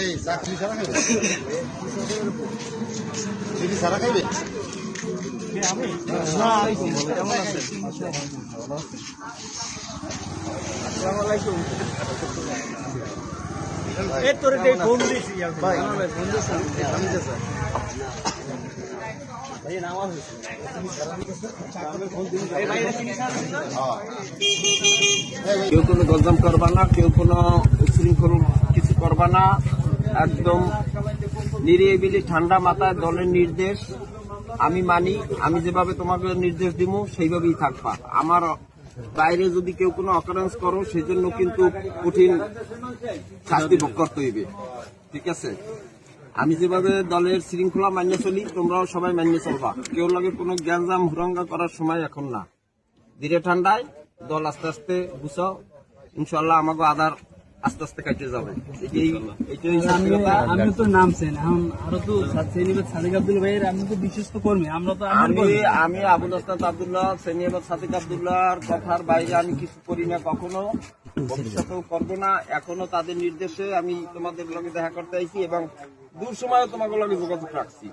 এই চাকরি সারা খাইবে চিনি সারা খাইবে কেউ কোনো দরদাম করবা না, কেউ কোনো উচ্ছৃঙ্খল কিছু করবা না, একদম নিরিবিলি ঠান্ডা মাথায় দলের নির্দেশ আমি মানি। আমি যেভাবে তোমাকে নির্দেশ দিব সেইভাবেই থাকবা। আমার বাইরে যদি কেউ কোনো অকারেন্স করো সেজন্য কিন্তু কঠিন শাস্তি ভোগ করতে হইবে, ঠিক আছে? আমি যেভাবে দলের শৃঙ্খলা মান্য চলি তোমরাও সবাই মান্য চলবা। কেউ লাগে কোনো গ্যাঞ্জাম হুরঙ্গা করার সময় এখন না। ধীরে ঠান্ডায় দল আস্তে আস্তে গুছাও, ইনশাল্লাহ আমাকে আধার আস্তে আস্তে কাটে যাবে। আমি তো নামছেন এখন আরো তো সাদিক আব্দুল ভাইয়ের আমি তো বিশ্বস্ত কর্মী। আমরা তো আমি আবুল হাসনাত আব্দুল্লাহ সেনিয়াবাদ সাদিক আব্দুল্লাহর কথার বাইরে আমি কিছু করি না, কখনো ভবিষ্যতেও করবো না। এখনো তাদের নির্দেশে আমি তোমাদের লগে দেখা করতে আইছি এবং দূর সময় তোমাদের লগে যোগাযোগ রাখছি।